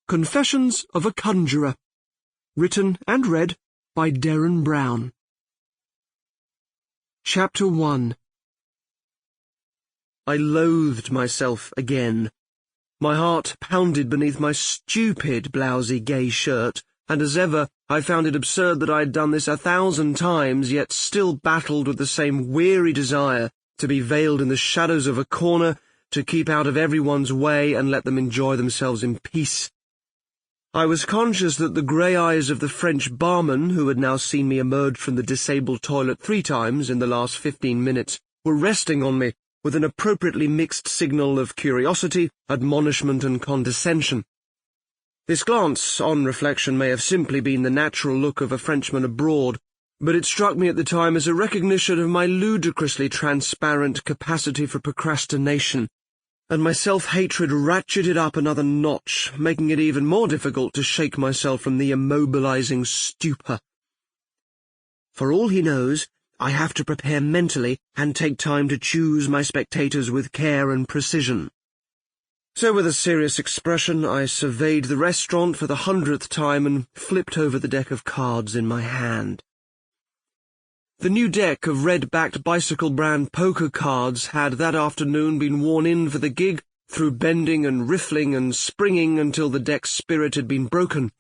Confessions of a Conjuror. Written and read by Derren Brown. Chapter 1. I loathed myself again. My heart pounded beneath my stupid, blousy gay shirt, and as ever I found it absurd that I had done this 1,000 times, yet still battled with the same weary desire to be veiled in the shadows of a corner, to keep out of everyone's way and let them enjoy themselves in peace. I was conscious that the grey eyes of the French barman, who had now seen me emerge from the disabled toilet 3 times in the last 15 minutes, were resting on me with an appropriately mixed signal of curiosity, admonishment, and condescension. This glance, on reflection, may have simply been the natural look of a Frenchman abroad, but it struck me at the time as a recognition of my ludicrously transparent capacity for procrastination, and my self-hatred ratcheted up another notch, making it even more difficult to shake myself from the immobilizing stupor. For all he knows, I have to prepare mentally and take time to choose my spectators with care and precision. So with a serious expression, I surveyed the restaurant for the 100th time and flipped over the deck of cards in my hand. The new deck of red-backed bicycle-brand poker cards had that afternoon been worn in for the gig through bending and riffling and springing until the deck's spirit had been broken,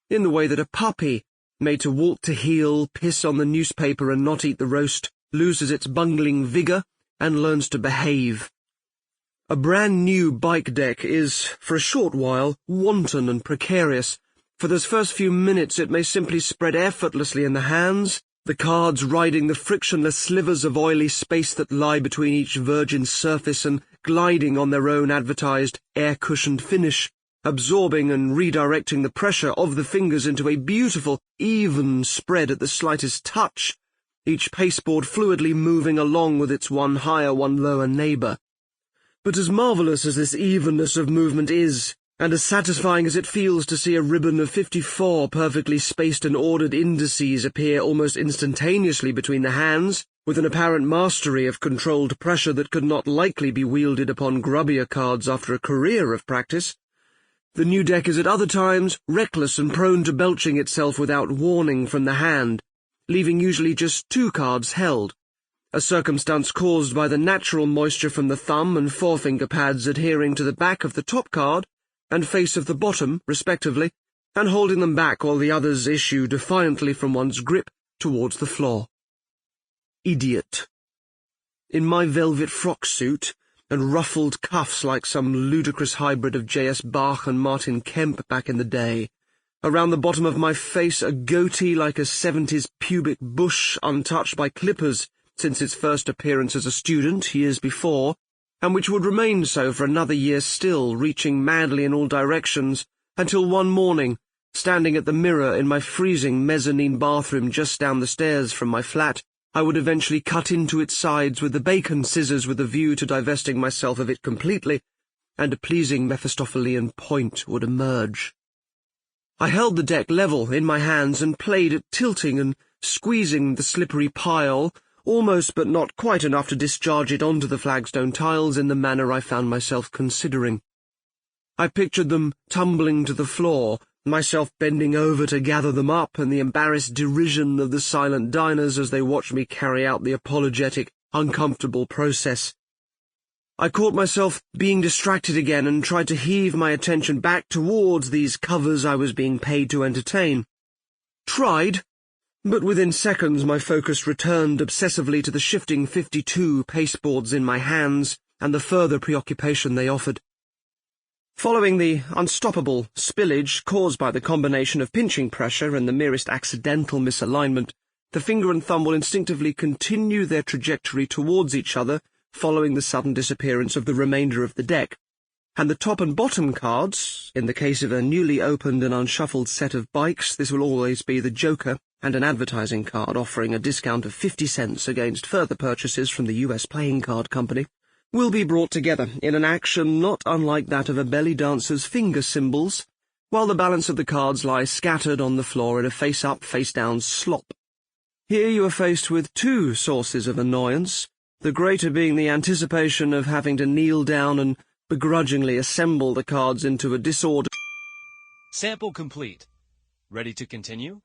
in the way that a puppy, made to walk to heel, piss on the newspaper and not eat the roast, loses its bungling vigour and learns to behave. A brand-new bike deck is, for a short while, wanton and precarious. For those first few minutes it may simply spread effortlessly in the hands, the cards riding the frictionless slivers of oily space that lie between each virgin surface and gliding on their own advertised air-cushioned finish, absorbing and redirecting the pressure of the fingers into a beautiful, even spread at the slightest touch, each pasteboard fluidly moving along with its one higher, one lower neighbour. But as marvellous as this evenness of movement is, and as satisfying as it feels to see a ribbon of 54 perfectly spaced and ordered indices appear almost instantaneously between the hands, with an apparent mastery of controlled pressure that could not likely be wielded upon grubbier cards after a career of practice, the new deck is at other times reckless and prone to belching itself without warning from the hand, leaving usually just 2 cards held, a circumstance caused by the natural moisture from the thumb and forefinger pads adhering to the back of the top card and face of the bottom, respectively, and holding them back while the others issue defiantly from one's grip towards the floor. Idiot. In my velvet frock suit, and ruffled cuffs like some ludicrous hybrid of J.S. Bach and Martin Kemp back in the day, around the bottom of my face a goatee like a 70s pubic bush untouched by clippers since its first appearance as a student years before, and which would remain so for another year still, reaching madly in all directions, until one morning, standing at the mirror in my freezing mezzanine bathroom just down the stairs from my flat, I would eventually cut into its sides with the bacon scissors with a view to divesting myself of it completely, and a pleasing Mephistophelian point would emerge. I held the deck level in my hands and played at tilting and squeezing the slippery pile, almost but not quite enough to discharge it onto the flagstone tiles in the manner I found myself considering. I pictured them tumbling to the floor, myself bending over to gather them up, and the embarrassed derision of the silent diners as they watched me carry out the apologetic, uncomfortable process. I caught myself being distracted again and tried to heave my attention back towards these covers I was being paid to entertain. Tried, but within seconds my focus returned obsessively to the shifting 52 pasteboards in my hands and the further preoccupation they offered. Following the unstoppable spillage caused by the combination of pinching pressure and the merest accidental misalignment, the finger and thumb will instinctively continue their trajectory towards each other following the sudden disappearance of the remainder of the deck, and the top and bottom cards, in the case of a newly opened and unshuffled set of bikes, this will always be the Joker, and an advertising card offering a discount of 50 cents against further purchases from the US Playing Card Company, will be brought together in an action not unlike that of a belly dancer's finger cymbals, while the balance of the cards lie scattered on the floor in a face-up, face-down slop. Here you are faced with 2 sources of annoyance, the greater being the anticipation of having to kneel down and begrudgingly assemble the cards into a disorder. Sample complete. Ready to continue?